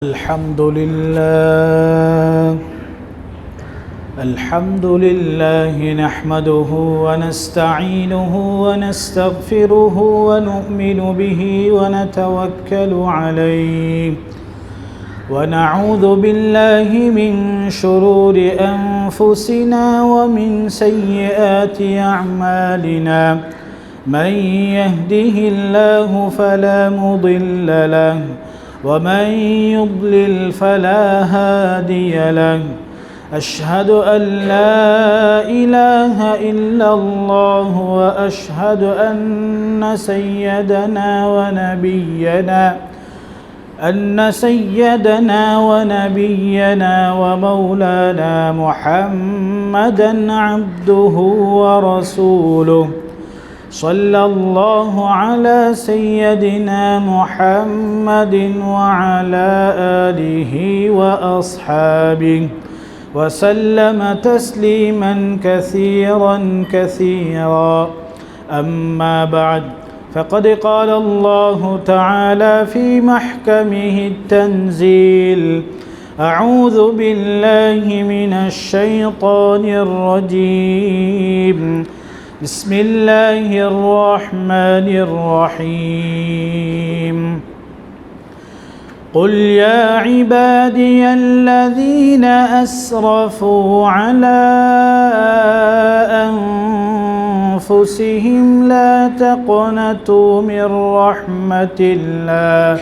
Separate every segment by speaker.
Speaker 1: الحمد لله نحمده ونستعينه ونستغفره ونؤمن به ونتوكل عليه ونعوذ بالله من شرور أنفسنا ومن سيئات أعمالنا من يهده الله فلا مضل له ومن يضلل فلا هادي له أشهد أن لا إله إلا الله وأشهد أن سيدنا ونبينا ومولانا محمدا عبده ورسوله صلى الله على سيدنا محمد وعلى آله وأصحابه وسلم تسليما كثيرا أما بعد فقد قال الله تعالى في محكمه التنزيل أعوذ بالله من الشيطان الرجيم بسم الله الرحمن الرحيم قل يا عبادي الذين أسرفوا على أنفسهم لا تقنطوا من رحمة الله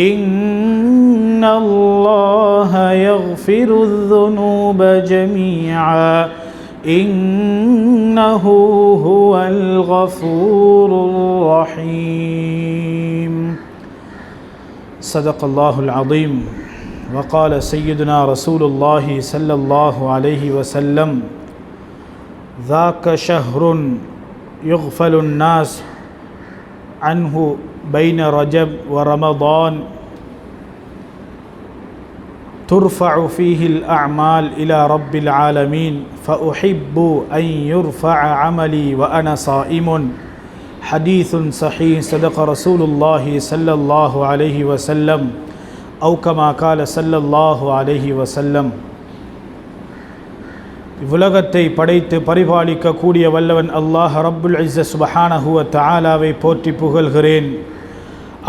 Speaker 1: إن الله يغفر الذنوب جميعا إنه هو الغفور الرحيم صدق الله العظيم وقال سيدنا رسول الله صلى الله عليه وسلم ذاك شهر يغفل الناس عنه بين رجب ورمضان ترفع فيه الأعمال إلى رب العالمين فأحب أن يرفع عملي وأنا صائم حديث صحيح صدق رسول الله صلى الله عليه وسلم أو كما قال صلى الله عليه وسلم. இவ்வுலகத்தை படைத்து பரிபாலிக்க கூடிய வல்லவன் அல்லாஹ் ரப்புல் இஸ்ஸத் சுப்ஹானஹு வ தஆலாவை போற்றி புகழ்கிறேன்.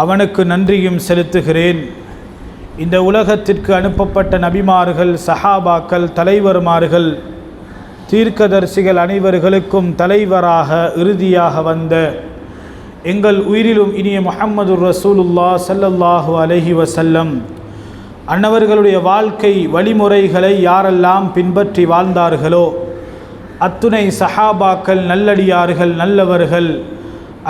Speaker 1: அவனுக்கு நன்றியும் செலுத்துகிறேன். இந்த உலகத்திற்கு அனுப்பப்பட்ட நபிமார்கள், சஹாபாக்கள், தலைவர்மார்கள், தீர்க்கதரிசிகள் அனைவர்களுக்கும் தலைவராக இறுதியாக வந்த எங்கள் உயிரிலும் இனிய முஹம்மதுர் ரசூலுல்லாஹ் ஸல்லல்லாஹு அலைஹி வஸல்லம் அன்னவர்களுடைய வாழ்க்கை வழிமுறைகளை யாரெல்லாம் பின்பற்றி வாழ்ந்தார்களோ அத்துணை சஹாபாக்கள், நல்லடியார்கள், நல்லவர்கள்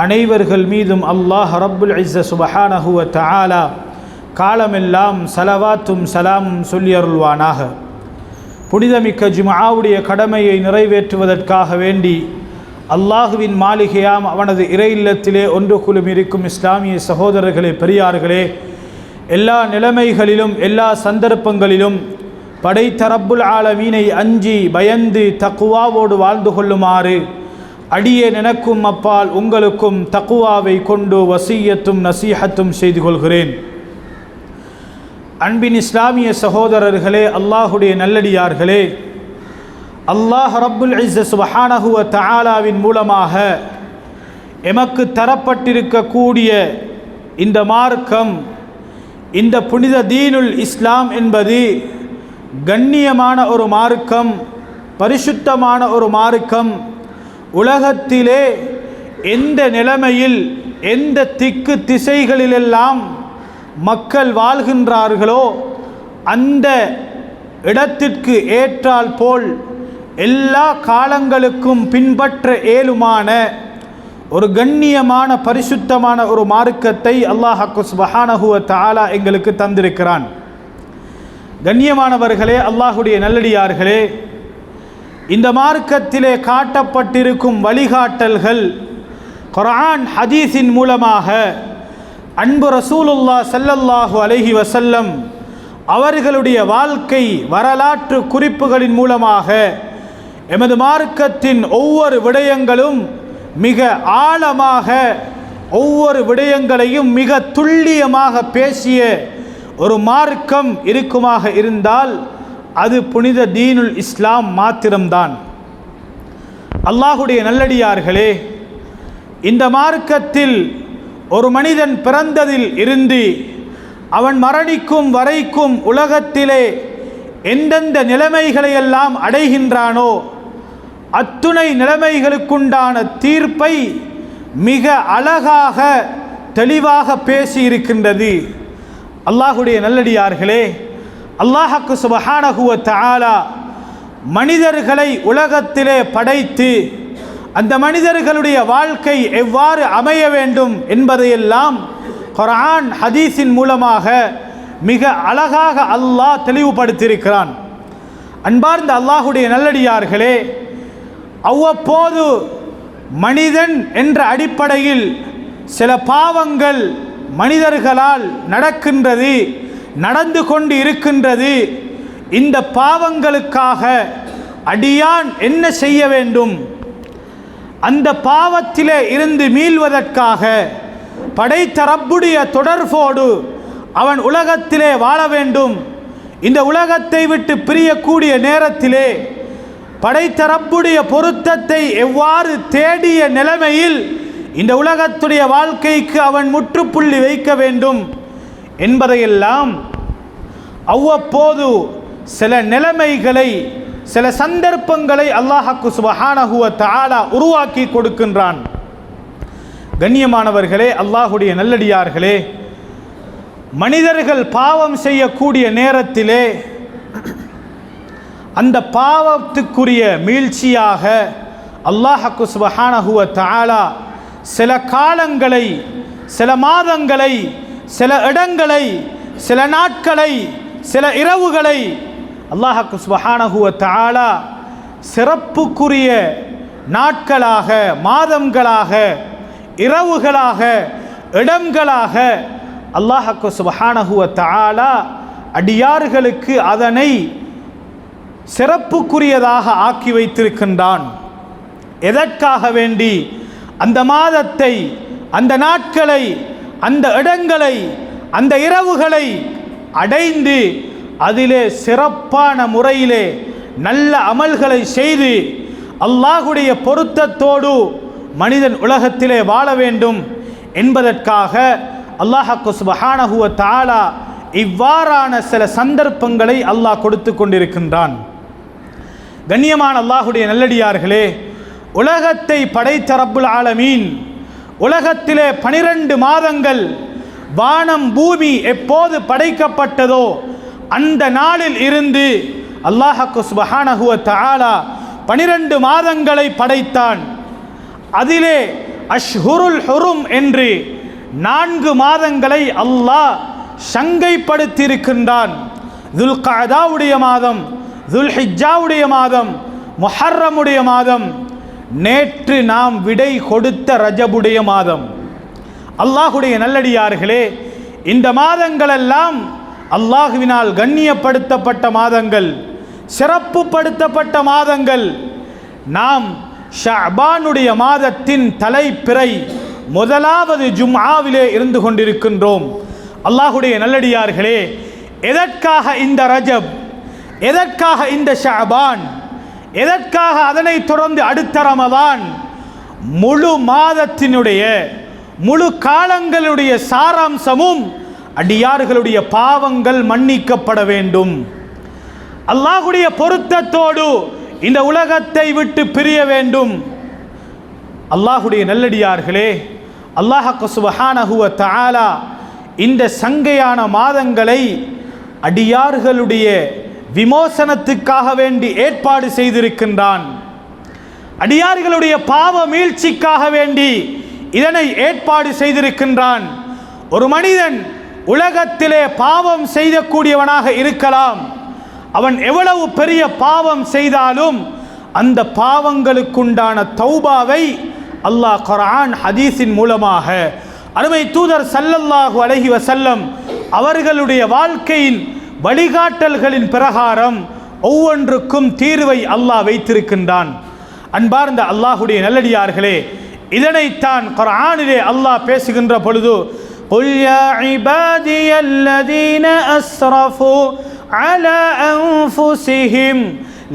Speaker 1: அனைவர்கள் மீதும் அல்லாஹ் ரப்புல் இஸ்ஸத் சுப்ஹானஹு வ தஆலா காலமெல்லாம் ஸலவாத்தும் ஸலாமும் சொல்லி அருள்வானாக. புனிதமிக்க ஜும்ஆவுடைய கடமையை நிறைவேற்றுவதற்காக வேண்டி அல்லாஹுவின் மாளிகையாம் அவனது இறை இல்லத்திலே ஒன்று குழும் இருக்கும் இஸ்லாமிய சகோதரர்களே, பெரியார்களே, எல்லா நிலைமைகளிலும் எல்லா சந்தர்ப்பங்களிலும் படைத்த ரப்புல் ஆலமீனை அஞ்சி பயந்து தக்குவாவோடு வாழ்ந்து கொள்ளுமாறு அடியே எனக்கும் அப்பால் உங்களுக்கும் தக்குவாவை கொண்டு வசியத்தும் நசீஹத்தும் செய்து கொள்கிறேன். அன்பின் இஸ்லாமிய சகோதரர்களே, அல்லாஹுடைய நல்லடியார்களே, அல்லாஹ் ரப்புல் இஸ்ஸத் சுப்ஹானஹு வ தஆலாவின் மூலமாக எமக்கு தரப்பட்டிருக்கக்கூடிய இந்த மார்க்கம், இந்த புனித தீனுல் இஸ்லாம் என்பது கண்ணியமான ஒரு மார்க்கம், பரிசுத்தமான ஒரு மார்க்கம். உலகத்திலே எந்த நிலைமையில் எந்த திக்கு திசைகளிலெல்லாம் மக்கள் வாழ்கின்றார்களோ அந்த இடத்திற்கு ஏற்றால் போல் எல்லா காலங்களுக்கும் பின்பற்ற ஏலுமான ஒரு கண்ணியமான பரிசுத்தமான ஒரு மார்க்கத்தை அல்லாஹ் சுப்ஹானஹு வ தஆலா எங்களுக்கு தந்திருக்கிறான். கண்ணியமானவர்களே, அல்லாஹுடைய நல்லடியார்களே, இந்த மார்க்கத்திலே காட்டப்பட்டிருக்கும் வழிகாட்டல்கள் குர்ஆன் ஹதீஸின் மூலமாக அன்பு ரசூலுல்லாஹ் ஸல்லல்லாஹு அலைஹி வஸல்லம் அவர்களுடைய வாழ்க்கை வரலாற்று குறிப்புகளின் மூலமாக எமது மார்க்கத்தின் ஒவ்வொரு விடயங்களும் மிக ஆழமாக ஒவ்வொரு விடயங்களையும் மிக துல்லியமாக பேசிய ஒரு மார்க்கம் இருக்குமாக இருந்தால் அது புனித தீனுல் இஸ்லாம் மாத்திரம்தான். அல்லாஹுடைய நல்லடியார்களே, இந்த மார்க்கத்தில் ஒரு மனிதன் பிறந்ததில் இருந்து அவன் மரணிக்கும் வரைக்கும் உலகத்திலே எந்தெந்த நிலைமைகளையெல்லாம் அடைகின்றானோ அத்துணை நிலைமைகளுக்குண்டான தீர்ப்பை மிக அழகாக தெளிவாக பேசியிருக்கின்றது. அல்லாஹுடைய நல்லடியார்களே, அல்லாஹ்வுக்கு சுப்ஹானஹு வ தஆலா மனிதர்களை உலகத்திலே படைத்து அந்த மனிதர்களுடைய வாழ்க்கை எவ்வாறு அமைய வேண்டும் என்பதையெல்லாம் குர்ஆன் ஹதீஸின் மூலமாக மிக அழகாக அல்லாஹ் தெளிவுபடுத்தியிருக்கிறான். அன்பார்ந்த அல்லாஹுடைய நல்லடியார்களே, அவ்வப்போது மனிதன் என்ற அடிப்படையில் சில பாவங்கள் மனிதர்களால் நடக்கின்றது, நடந்து கொண்டு இருக்கின்றது. இந்த பாவங்களுக்காக அடியான் என்ன செய்ய வேண்டும்? அந்த பாவத்திலே இருந்து மீள்வதற்காக படைத்த ரப்புடைய தொடர்போடு அவன் உலகத்திலே வாழ வேண்டும். இந்த உலகத்தை விட்டு பிரியக்கூடிய நேரத்திலே படைத்த ரப்புடைய பொருத்தத்தை எவ்வாறு தேடிய நிலைமையில் இந்த உலகத்துடைய வாழ்க்கைக்கு அவன் முற்றுப்புள்ளி வைக்க வேண்டும் என்பதையெல்லாம் அவ்வப்போது சில நிலைமைகளை, சில சந்தர்ப்பங்களை அல்லாஹ்வுக்கு சுப்ஹானஹு வ தஆலா உருவாக்கி கொடுக்கின்றான். கண்ணியமானவர்களே, அல்லாஹுடைய நல்லடியார்களே, மனிதர்கள் பாவம் செய்யக்கூடிய நேரத்திலே அந்த பாவத்துக்குரிய மீழ்ச்சியாக அல்லாஹ்வுக்கு சுப்ஹானஹு வ தஆலா சில காலங்களை, சில மாதங்களை, சில இடங்களை, சில நாட்களை, சில இரவுகளை அல்லாஹ்வுக்கு சுப்ஹானஹு வ தஆலா சிறப்புக்குரிய நாட்களாக, மாதங்களாக, இரவுகளாக, இடங்களாக அல்லாஹ்வுக்கு சுப்ஹானஹு வ தஆலா அடியார்களுக்கு அதனை சிறப்புக்குரியதாக ஆக்கி வைத்திருக்கின்றான். எதற்காக வேண்டி? அந்த மாதத்தை, அந்த நாட்களை, அந்த இடங்களை, அந்த இரவுகளை அடைந்து அதிலே சிறப்பான முறையிலே நல்ல அமல்களை செய்து அல்லாஹுடைய பொருத்தத்தோடு மனிதன் உலகத்திலே வாழ வேண்டும் என்பதற்காக அல்லாஹ்வுக்கு சுப்ஹானஹு வ தஆலா இவ்வாறான சில சந்தர்ப்பங்களை அல்லாஹ் கொடுத்து கொண்டிருக்கின்றான். கண்ணியமான அல்லாஹுடைய நல்லடியார்களே, உலகத்தை படைத்த ரப்புல் ஆலமீன் உலகத்திலே 12 மாதங்கள், வானம் பூமி எப்போது படைக்கப்பட்டதோ அந்த நாளில் இருந்து அல்லாஹ்வுக்கு சுப்ஹானஹு வ தஆலா 12 மாதங்களை படைத்தான். அதிலே அஷ்ஹுருல் ஹுரும் என்று 4 மாதங்களை அல்லாஹ் சங்கைப்படுத்தியிருக்கின்றான். துல்கஅதாவுடைய மாதம், துல்ஹிஜ்ஜாவுடைய மாதம், முஹர்ரமுடைய மாதம், நேற்று நாம் விடை கொடுத்த ரஜபுடைய மாதம். அல்லாஹுடைய நல்லடியார்களே, இந்த மாதங்களெல்லாம் அல்லாஹுவினால் கண்ணியப்படுத்தப்பட்ட மாதங்கள், சிறப்புப்படுத்தப்பட்ட மாதங்கள். நாம் ஷஅபானுடைய மாதத்தின் தலைப்பிறை முதலாவது ஜும்ஆவிலே இருந்து கொண்டிருக்கின்றோம். அல்லாஹுடைய நல்லடியார்களே, எதற்காக இந்த ரஜப்? எதற்காக இந்த ஷஅபான்? எதற்காக அதனை தொடர்ந்து அடுத்த ரமதான்? முழு மாதத்தினுடைய, முழு காலங்களுடைய சாராம்சமும் அடியார்களுடைய பாவங்கள் மன்னிக்கப்பட வேண்டும், அல்லாஹுடைய பொருத்தத்தோடு இந்த உலகத்தை விட்டு பிரிய வேண்டும். அல்லாஹுடைய நல்லடியார்களே, அல்லாஹ்வுக்கு சுப்ஹானஹு வ தஆலா இந்த சங்கையான மாதங்களை அடியார்களுடைய விமோசனத்துக்காக வேண்டி ஏற்பாடு செய்திருக்கின்றான். அடியார்களுடைய பாவ மீழ்ச்சிக்காக வேண்டி இதனை ஏற்பாடு செய்திருக்கின்றான். ஒரு மனிதன் உலகத்திலே பாவம் செய்யக்கூடியவனாக இருக்கலாம். அவன் எவ்வளவு பெரிய பாவம் செய்தாலும் அந்த பாவங்களுக்குண்டான தௌபாவை அல்லாஹ் குர்ஆன் ஹதீஸின் மூலமாக, அருமை தூதர் ஸல்லல்லாஹு அலைஹி வஸல்லம் அவர்களுடைய வாழ்க்கையின் வழிகாட்டல்களின் பிரகாரம் ஒவ்வொன்றுக்கும் தீர்வை அல்லாஹ் வைத்திருக்கின்றான். அன்பார்ந்த அல்லாஹுடைய நல்லடியார்களே, இதனைத்தான் குர்ஆனிலே அல்லாஹ் பேசுகின்ற பொழுது قل يا عبادي الذين أسرفوا على أنفسهم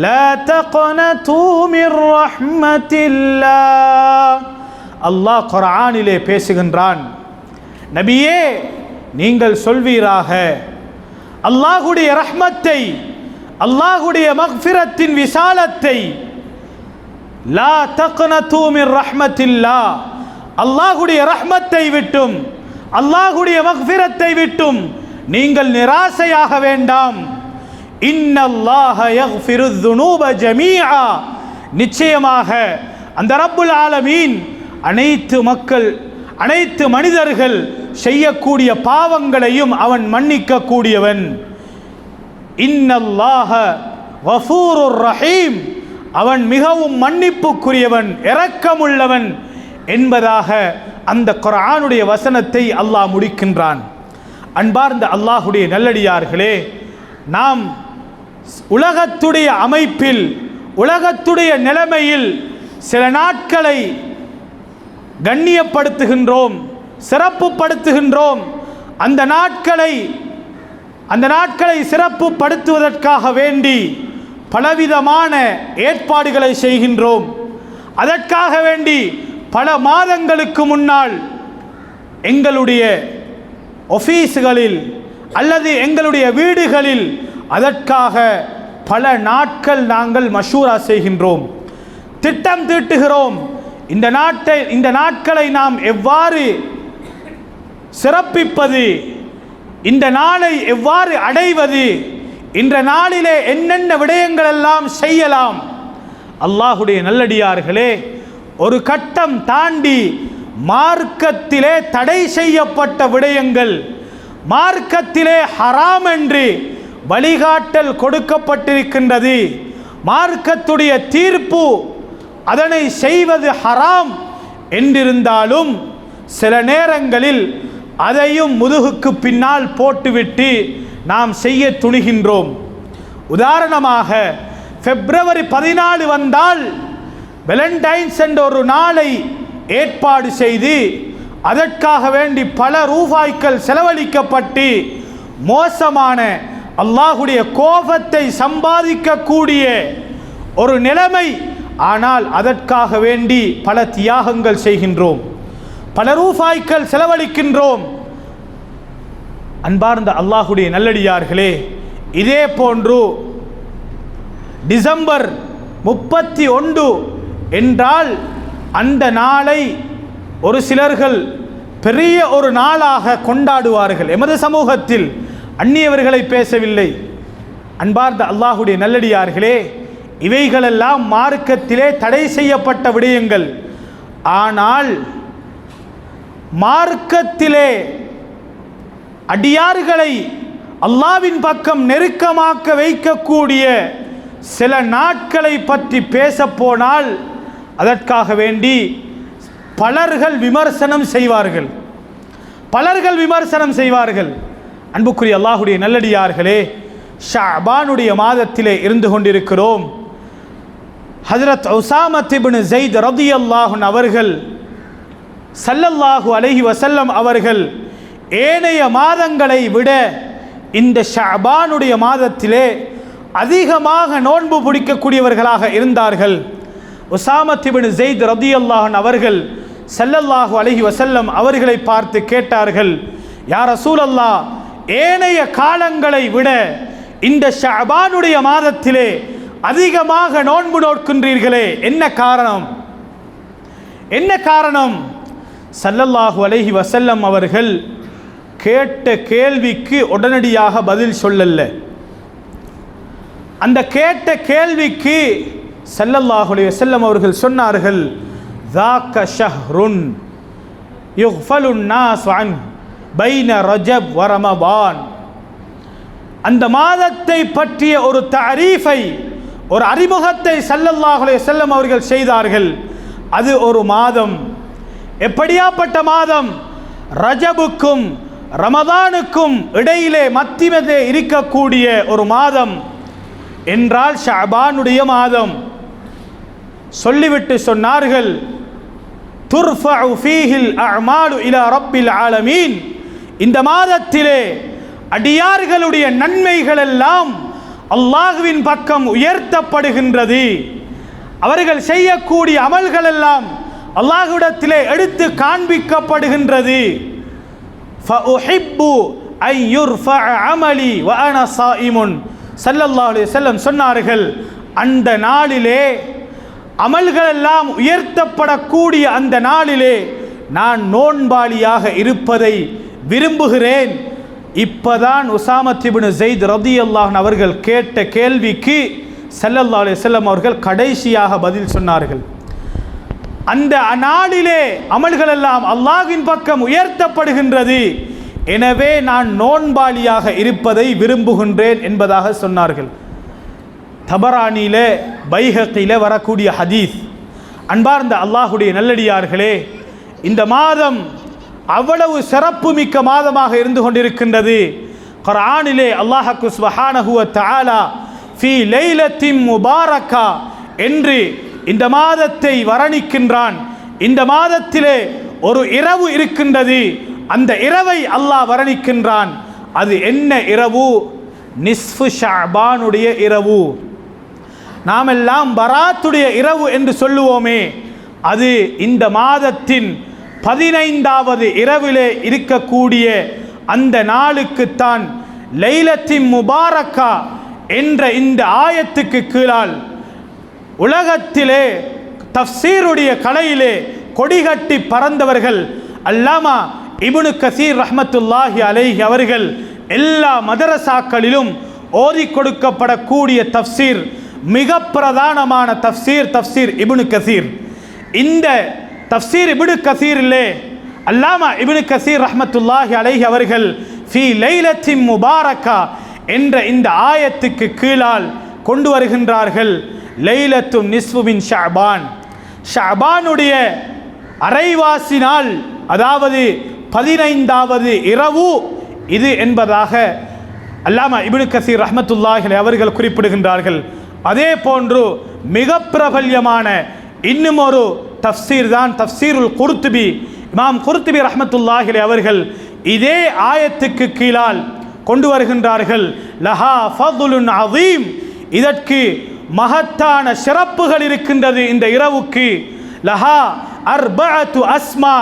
Speaker 1: لا تقنطوا من رحمة الله. அல்லாஹ் குர்ஆனிலே பேசுகின்றான், நபியே நீங்கள் சொல்வீராக, அல்லாஹ்வுடைய ரஹ்மத்தை, அல்லாஹ்வுடைய மக்ஃபிரத்தின் விசாலத்தை, லா தக்னது மின் ரஹ்மத்தில்லாஹ், அல்லாஹ்வுடைய ரஹ்மத்தை விட்டும் அல்லாஹ்வுடைய மக்ஃபிரத்தை விட்டும் நீங்கள் நிராசையாக வேண்டாம். இன்னல்லாஹ யக்ஃபிருத் துனூப ஜமீஆ, நிச்சயமாக அந்த ரப்புல் ஆலமீன் அனைத்து மனிதர்கள் செய்யக்கூடிய பாவங்களையும் அவன் மன்னிக்க கூடியவன். இன்னல்லாஹ கஃபூருர் ரஹீம், அவன் மிகவும் மன்னிப்புக்குரியவன், இரக்கமுள்ளவன் என்பதாக அந்த குர்ஆனுடைய வசனத்தை அல்லாஹ் முடிக்கின்றான். அன்பார்ந்த அல்லாஹ்வுடைய நல்லடியார்களே, நாம் உலகத்துடைய அமைப்பில், உலகத்துடைய நிலைமையில் சில நாட்களை கண்ணியப்படுத்துகின்றோம், சிறப்புப்படுத்துகின்றோம். அந்த நாட்களை சிறப்புப்படுத்துவதற்காக வேண்டி பலவிதமான ஏற்பாடுகளை செய்கின்றோம். அதற்காக வேண்டி பல மாதங்களுக்கு முன்னால் எங்களுடைய ஆபீஸ்களில் அல்லது எங்களுடைய வீடுகளில் அதற்காக பல நாட்கள் நாங்கள் மஷூரா செய்கின்றோம், திட்டம் தீட்டுகிறோம். இந்த நாட்களை நாம் எவ்வாறு சிறப்பிப்பது, இந்த நாளை எவ்வாறு அடைவது, இந்த நாளிலே என்னென்ன விடயங்கள் எல்லாம் செய்யலாம். அல்லாஹ்வுடைய நல்லடியார்களே, ஒரு கட்டம் தாண்டி மார்க்கத்திலே தடை செய்யப்பட்ட விடயங்கள், மார்க்கத்திலே ஹராம் என்று வழிகாட்டல் கொடுக்கப்பட்டிருக்கின்றது, மார்க்கத்துடைய தீர்ப்பு அதனை செய்வது ஹராம் என்றிருந்தாலும் சில நேரங்களில் அதையும் முதுகுக்கு பின்னால் போட்டுவிட்டு நாம் செய்ய துணிகின்றோம். உதாரணமாக பிப்ரவரி 14 வந்தால் வேலண்டைன்ஸ் என்ற ஒரு நாளை ஏற்பாடு செய்து அதற்காக வேண்டி பல ரூபாய்கள் செலவழிக்கப்பட்டு மோசமான அல்லாஹ்வுடைய கோபத்தை சம்பாதிக்கக்கூடிய ஒரு நிலைமை. ஆனால் அதற்காக வேண்டி பல தியாகங்கள் செய்கின்றோம், பல ரூபாய்கள் செலவழிக்கின்றோம். அன்பார்ந்த அல்லாஹ்வுடைய நல்லடியார்களே, இதே போன்று டிசம்பர் 31 என்றால் அந்த நாளை ஒரு சிலர்கள் பெரிய ஒரு நாளாக கொண்டாடுவார்கள். எமது சமூகத்தில் அந்நியவர்களை பேசவில்லை. அன்பார்ந்த அல்லாஹ்வுடைய நல்லடியார்களே, இவைகளெல்லாம் மார்க்கத்திலே தடை செய்யப்பட்ட விடயங்கள். ஆனால் மார்க்கத்திலே அடியார்களை அல்லாஹ்வின் பக்கம் நெருக்கமாக்க வைக்கக்கூடிய சில நாட்களை பற்றி பேச போனால் அதற்காக வேண்டி பலர்கள் விமர்சனம் செய்வார்கள். அன்புக்குரிய அல்லாஹ்வுடைய நல்லடியார்களே, ஷஅபானுடைய மாதத்திலே இருந்து கொண்டிருக்கிறோம். ஹஜ்ரத் உஸாமத் இப்னு ஸைத் ரலியல்லாஹு அன்ஹு அவர்கள் ஸல்லல்லாஹு அலைஹி வஸல்லம் அவர்கள் ஏனைய மாதங்களை விட இந்த ஷஅபானுடைய மாதத்திலே அதிகமாக நோன்பு பிடிக்கக்கூடியவர்களாக இருந்தார்கள். உஸாமத் இப்னு ஸைத் ரலியல்லாஹு அன்ஹு அவர்கள் ஸல்லல்லாஹு அலைஹி வஸல்லம் அவர்களை பார்த்து கேட்டார்கள், யா ரசூலல்லாஹ், ஏனைய காலங்களை விட இந்த ஷஅபானுடைய மாதத்திலே அதிகமாக நோன்பு நோக்கின்றீர்களே, என்ன காரணம்? ஸல்லல்லாஹு அலைஹி வஸல்லம் அவர்கள் கேட்ட கேள்விக்கு உடனடியாக பதில் சொல்லல. அந்த கேட்ட கேள்விக்கு ஸல்லல்லாஹு அலைஹி வஸல்லம் அவர்கள் சொன்னார்கள், ذاك شهر يغفل الناس عنه بين رجب ورمضان. அந்த மாதத்தை பற்றிய ஒரு தஅரீஃபை, ஒரு அறிமுகத்தை ஸல்லல்லாஹு அலைஹி வஸல்லம் அவர்கள் செய்தார்கள். அது ஒரு மாதம். எப்படியாப்பட்ட மாதம்? ரஜபுக்கும் ரமதானுக்கும் இடையிலே மத்தியிலே இருக்கக்கூடிய ஒரு மாதம் என்றால் ஷஅபானுடைய மாதம். சொல்லிவிட்டு சொன்னார்கள், துர்ஃபஉ ஃபீஹில் அஅமாலு இலா ரப்பில் ஆலமீன். இந்த மாதத்திலே அடியார்களுடைய நன்மைகள் எல்லாம் அல்லாஹ்வின் பக்கம் உயர்த்தப்படுகின்றது. அவர்கள் செய்யக்கூடிய அமல்கள் எல்லாம் அல்லாஹ்விடத்திலே எடுத்து காண்பிக்கப்படுகின்றது. ஃபஉஹிப்பு ஐ யுர்ஃபஅ அமலி வ அனா ஸாயிமுன் ஸல்லல்லாஹு அலைஹி வஸல்லம் சொன்னார்கள், அந்த நாளிலே அமல்கள் எல்லாம் உயர்த்தப்படக்கூடிய அந்த நாளிலே நான் நோன்பாளியாக இருப்பதை விரும்புகிறேன். இப்பதான் உஸாமத் இப்னு ஸைத் ரலியல்லாஹு அன்ஹு அவர்கள் கேட்ட கேள்விக்கு ஸல்லல்லாஹு அலைஹி வஸல்லம் அவர்கள் கடைசியாக பதில் சொன்னார்கள். அந்த நாளிலே அமல்கள் எல்லாம் அல்லாஹ்வின் பக்கம் உயர்த்தப்படுகின்றது, எனவே நான் நோன்பாளியாக இருப்பதை விரும்புகின்றேன் என்பதாக சொன்னார்கள். தபரானியிலே பைஹக்கியிலே வரக்கூடிய ஹதீஸ். அன்பார்ந்த அல்லாஹுடைய நல்லடியார்களே, இந்த மாதம் அவ்வளவு சிறப்பு மிக்க மாதமாக இருந்து கொண்டிருக்கின்றது. குர்ஆனிலே அல்லாஹ் சுப்ஹானஹு வ தஆலா ஃபீ லைலத்தின் முபாரக்கா என்று இந்த மாதத்தை வர்ணிக்கின்றான். இந்த மாதத்திலே ஒரு இரவு இருக்கின்றது, அந்த இரவை அல்லாஹ் வர்ணிக்கின்றான். அது என்ன இரவு? நிஸ்ஃபு ஷஅபானுடைய இரவு. நாமெல்லாம் பராத்துடைய இரவு என்று சொல்லுவோமே, அது இந்த மாதத்தின் 15வது இரவிலே இருக்கக்கூடிய அந்த நாளுக்குத்தான் லைலத்தின் முபாரக்கா என்ற இந்த ஆயத்துக்கு கீழால் உலகத்திலே தஃப்சீருடைய கலையிலே கொடிகட்டி பறந்தவர்கள் அல்லாமா இப்னு கஸீர் ரஹ்மத்துல்லாஹி அலைஹி அவர்கள் எல்லா மதரசாக்களிலும் ஓதி கொடுக்கப்படக்கூடிய தஃப்சீர், மிக பிரதானமான தஃப்சீர் இப்னு கஸீர். இந்த தஃப்சீர் இப்னு கஸீரிலே அல்லாமா இப்னு கஸீர் ரஹ்மத்துல்லாஹி அலைஹி அவர்கள் ஃபீ லைலத்தின் முபாரக்கா என்ற இந்த ஆயத்துக்கு கீழால் கொண்டு வருகின்றார்கள், லைலத்து நிஸ்ஃபு மின் ஷஅபான், ஷஅபானுடைய அரைவாசி நாள், அதாவது 15வது இரவு இது என்பதாக அல்லாமா இப்னு கஸீர் ரஹ்மத்துல்லாஹி அலைஹி அவர்கள் குறிப்பிடுகின்றார்கள். அதே போன்று மிக பிரபல்யமான இன்னும் ஒரு தஃப்சீர் தான் தஃப்சீருல் குர்துபி. இமாம் குர்துபி ரஹ்மத்துல்லாஹி அலைஹி அவர்கள் இதே ஆயத்துக்கு கீழால் கொண்டு வருகின்றார்கள், லஹா ஃபதுலுன் அதீம், இதற்கு மகத்தான சிறப்புகள் இருக்கின்றது. இந்த இரவுக்கு லஹா அர்பஅத்து அஸ்மா,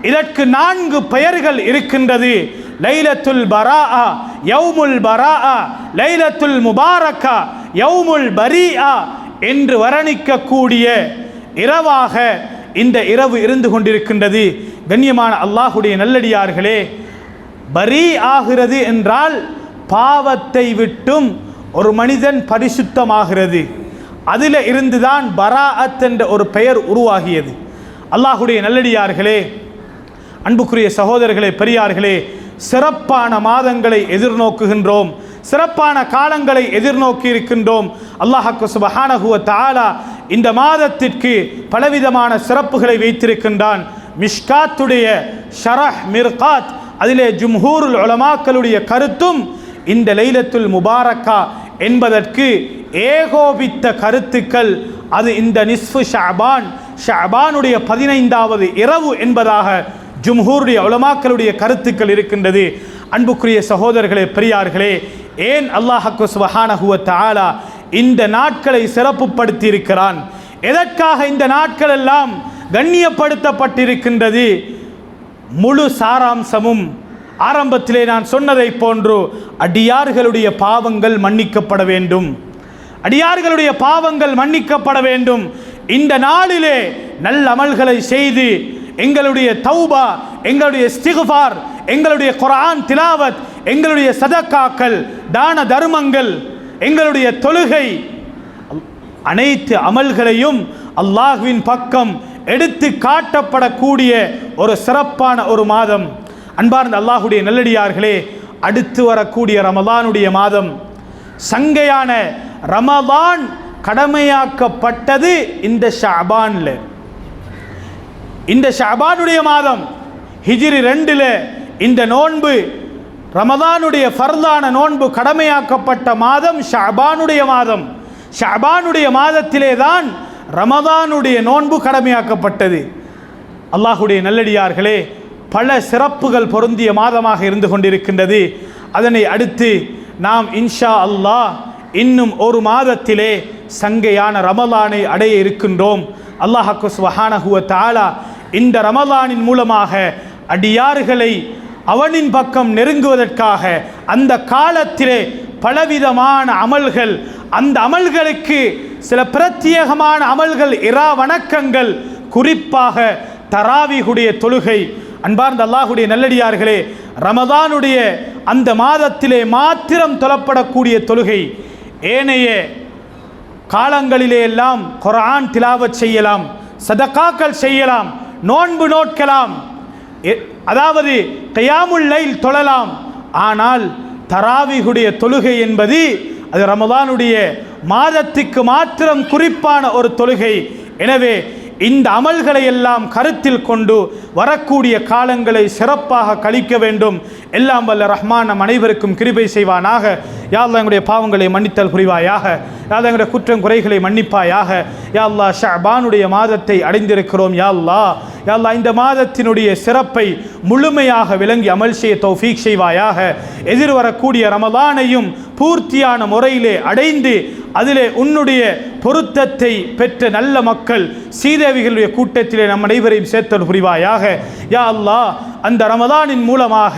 Speaker 1: இதற்கு 4 பெயர்கள் இருக்கின்றது. லைலத்துல் பராஆ, யௌமுல் பராஆ, லைலத்துல் முபாரக்கா, யௌமுல் பரீஆ என்று வர்ணிக்கக்கூடிய இரவாக இந்த இரவு இருந்து கொண்டிருக்கின்றது. கண்ணியமான அல்லாஹுடைய நல்லடியார்களே, பரீ ஆகிறது என்றால் பாவத்தை விட்டும் ஒரு மனிதன் பரிசுத்தமாகிறது. அதில் இருந்துதான் பராஅத் என்ற ஒரு பெயர் உருவாகியது. அல்லாஹுடைய நல்லடியார்களே, அன்புக்குரிய சகோதரர்களே, பெரியார்களே, சிறப்பான மாதங்களை எதிர்நோக்குகின்றோம், சிறப்பான காலங்களை எதிர்நோக்கி இருக்கின்றோம். அல்லாஹ் சுப்ஹானஹு வ தஆலா இந்த மாதத்திற்கு பலவிதமான சிறப்புகளை வைத்திருக்கின்றான். மிஷ்காத்துடைய ஷரஹ் மிர்காத், அதிலே ஜும்ஹூருல் உலமாக்களுடைய கருத்தும் இந்த லைலத்துல் முபாரக்கா என்பதற்கு ஏகோபித்த கருத்துக்கள். அது இந்த நிஸ்ஃபு ஷஅபான், ஷஅபானுடைய 15வது இரவு என்பதாக ஜும்ஹூருடைய உலமாக்களுடைய கருத்துக்கள் இருக்கின்றது. அன்புக்குரிய சகோதரர்களே, பெரியார்களே, ஏன் அல்லாஹ் சுப்ஹானஹு வ தஆலா இந்த நாட்களை சிறப்புப்படுத்தி இருக்கிறான்? எதற்காக இந்த நாட்கள் எல்லாம் கண்ணியப்படுத்தப்பட்டிருக்கின்றது? முழு சாராம்சமும் ஆரம்பத்திலே நான் சொன்னதை போன்று அடியார்களுடைய பாவங்கள் மன்னிக்கப்பட வேண்டும், அடியார்களுடைய பாவங்கள் மன்னிக்கப்பட வேண்டும். இந்த நாளிலே நல்ல அமல்களை செய்து எங்களுடைய தௌபா, எங்களுடைய இஸ்திக்ஃபார், எங்களுடைய குர்ஆன் திலாவத், எங்களுடைய சதக்காக்கள், தான தர்மங்கள், எங்களுடைய தொழுகை, அனைத்து அமல்களையும் அல்லாஹ்வின் பக்கம் எடுத்து காட்டப்படக்கூடிய ஒரு சிறப்பான ஒரு மாதம். அன்பார்ந்த அல்லாஹுடைய நல்லடியார்களே, அடுத்து வரக்கூடிய ரமலானுடைய மாதம், சங்கையான ரமலான் கடமையாக்கப்பட்டது இந்த ஷஅபான்ல. இந்த ஷஅபானுடைய மாதம் ஹிஜ்ரி 2ல் இந்த நோன்பு, ரமலானுடைய ஃபர்தான நோன்பு கடமையாக்கப்பட்ட மாதம் ஷஅபானுடைய மாதம். ஷஅபானுடைய மாதத்திலே தான் ரமலானுடைய நோன்பு கடமையாக்கப்பட்டது. அல்லாஹுடைய நல்லடியார்களே, பல சிறப்புகள் பொருந்திய மாதமாக இருந்து கொண்டிருக்கின்றது. அதனை அடுத்து நாம் இன்ஷா அல்லாஹ் இன்னும் ஒரு மாதத்திலே சங்கையான ரமலானை அடைய இருக்கின்றோம். அல்லாஹ் சுப்ஹானஹு வ தஆலா இந்த ரமலானின் மூலமாக அடியார்களை அவனின் பக்கம் நெருங்குவதற்காக அந்த காலத்திலே பலவிதமான அமல்கள், அந்த அமல்களுக்கு சில பிரத்யேகமான அமல்கள், இரா வணக்கங்கள், குறிப்பாக தராவீஹுடைய தொழுகை. அன்பார்ந்த அல்லாஹுடைய நல்லடியார்களே, ரமதானுடைய அந்த மாதத்திலே மாத்திரம் தொழப்படக்கூடிய தொழுகை. ஏனைய காலங்களிலே எல்லாம் குர்ஆன் திலாவத் செய்யலாம், சதகாக்கள் செய்யலாம், நோன்பு நோட்கலாம், அதாவது கியாமுல் லைல் தொழலாம். ஆனால் தராவீஹுடைய தொழுகை என்பது அது ரமதானுடைய மாதத்துக்கு மாத்திரம் குறிப்பான ஒரு தொழுகை. எனவே இந்த அமல்களை எல்லாம் கருத்தில் கொண்டு வரக்கூடிய காலங்களை சிறப்பாக கழிக்க வேண்டும். எல்லாம் வல்ல ரஹ்மான் நம் அனைவருக்கும் கிருபை செய்வானாக. யா அல்லாஹ் எங்களுடைய பாவங்களை மன்னித்தல் புரிவாயாக. யா அல்லாஹ் எங்களுடைய குற்றம் குறைகளை மன்னிப்பாயாக. யா அல்லாஹ் ஷஅபானுடைய மாதத்தை அடைந்திருக்கிறோம். யா அல்லாஹ் யா அல்லாஹ் இந்த மாதத்தினுடைய சிறப்பை முழுமையாக விளங்கி அமல் செய்ய தௌஃபீக் செய்வாயாக. எதிர்வரக்கூடிய ரமலானையும் பூர்த்தியான முறையிலே அடைந்து அதிலே உன்னுடைய பொருத்தத்தை பெற்ற நல்ல மக்கள் சீதேவிகளுடைய கூட்டத்திலே நம் அனைவரையும் சேர்த்தல் புரிவாயாக. யா அல்லாஹ் அந்த ரமதானின் மூலமாக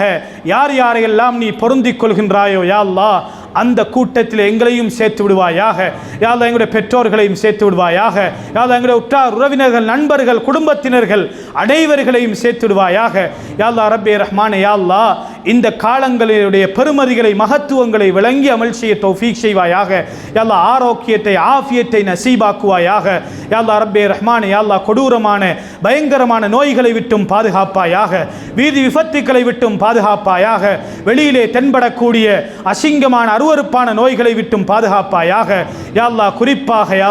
Speaker 1: யார் யாரையெல்லாம் நீ பொருந்திக் கொள்கின்றாயோ யா அல்லாஹ் அந்த கூட்டத்தில் எங்களையும் சேர்த்து விடுவாயாக. யா அல்லாஹ் எங்களுடைய பெற்றோர்களையும் சேர்த்து விடுவாயாக. யா அல்லாஹ் எங்களுடைய உற்றார் உறவினர்கள், நண்பர்கள், குடும்பத்தினர்கள் அனைவர்களையும் சேர்த்து விடுவாயாக. யா அல்லாஹ் ரப்பே ரஹ்மானே, யா அல்லாஹ் இந்த காலங்களுடைய பெருமதிகளை, மகத்துவங்களை விளங்கி அமல் செய்ய தௌஃபீக் செய்வாயாக. யா அல்லாஹ் ஆரோக்கியத்தை, ஆஃபியத்தை நசீபாக்குவாயாக. யா அல்லாஹ் ரப்பே ரஹ்மானே, யா அல்லாஹ் கொடூரமான பயங்கரமான நோய்களை விட்டும் பாதுகாப்பாயாக. வீதி விபத்துக்களை விட்டும் பாதுகாப்பாயாக. வெளியிலே தென்படக்கூடிய அசிங்கமான அருவருப்பான நோய்களை விட்டும் பாதுகாப்பாயாக. யா அல்லாஹ் குறிப்பாக யா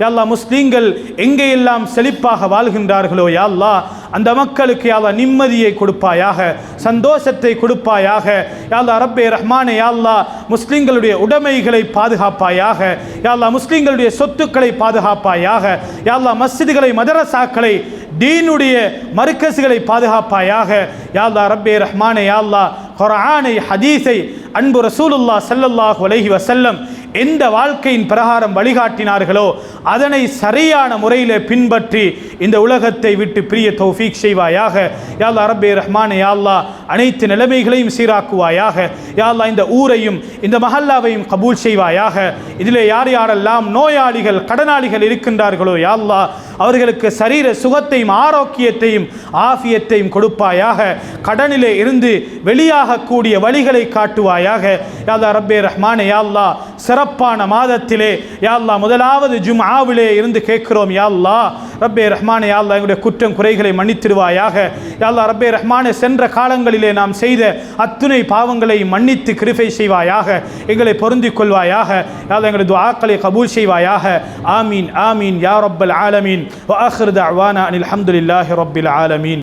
Speaker 1: அல்லாஹ் முஸ்லீம்கள் எங்கெல்லாம் செழிப்பாக வாழ்கின்றார்களோ யா அல்லாஹ் அந்த மக்களுக்கு யா அல்லாஹ் நிம்மதியை கொடுப்பாயாக, சந்தோஷத்தை கொடுப்பாயாக. யா அல்லாஹ் ரப்பே ரஹ்மானே, யா அல்லாஹ் முஸ்லீம்களுடைய உடைமைகளை பாதுகாப்பாயாக. யா அல்லாஹ் முஸ்லீம்களுடைய சொத்துக்களை பாதுகாப்பாயாக. யா அல்லாஹ் மஸ்ஜிதுகளை, மதரசாக்களை, தீனுடைய மர்கஸ்களை பாதுகாப்பாயாக. யா அல்லாஹ் ரப்பே ரஹ்மானே, யா அல்லாஹ் குர்ஆனை, ஹதீஸை அன்பு ரசூலுல்லாஹ் ஸல்லல்லாஹு அலைஹி வஸல்லம் எந்த வாழ்க்கையின் பிரகாரம் வழிகாட்டினார்களோ அதனை சரியான முறையில் பின்பற்றி இந்த உலகத்தை விட்டு பிரிய தௌஃபீக் செய்வாயாக. யா அல்லாஹ் ரப்பே ரஹ்மானே, யா அல்லாஹ் அனைத்து நிலைமைகளையும் சீராக்குவாயாக. யா அல்லாஹ் இந்த ஊரையும் இந்த மஹல்லாவையும் கபூல் செய்வாயாக. இதிலே யார் யாரெல்லாம் நோயாளிகள், கடனாளிகள் இருக்கின்றார்களோ யா அல்லாஹ் அவர்களுக்கு சரீர சுகத்தையும் ஆரோக்கியத்தையும் ஆஃபியத்தையும் கொடுப்பாயாக. கடனிலே இருந்து வெளியாகக்கூடிய வழிகளை காட்டுவாயாக. யா அல்லாஹ் ரப்பே ரஹ்மானே, யா அல்லாஹ் சிறப்பான மாதத்திலே யா அல்லாஹ் முதலாவது ஜும்ஆவிலே இருந்து கேட்கிறோம். யா அல்லாஹ் ரப்பே ரஹ்மானே, யா அல்லாஹ் எங்களுடைய குற்றம் குறைகளை மன்னித்திடுவாயாக. யா அல்லாஹ் ரப்பே ரஹ்மானே, சென்ற காலங்களிலே நாம் செய்த அத்துணை பாவங்களை மன்னித்து கிருபை செய்வாயாக. எங்களை பொருந்திக் கொள்வாயாக. யா அல்லாஹ் எங்களுடைய துஆக்களை கபூல் செய்வாயாக. ஆமீன் ஆமீன் யா ரப்பல் ஆலமீன். வ ஆகிரு தஅவானா அனில் ஹம்துலில்லாஹி ரப்பில் ஆலமீன்.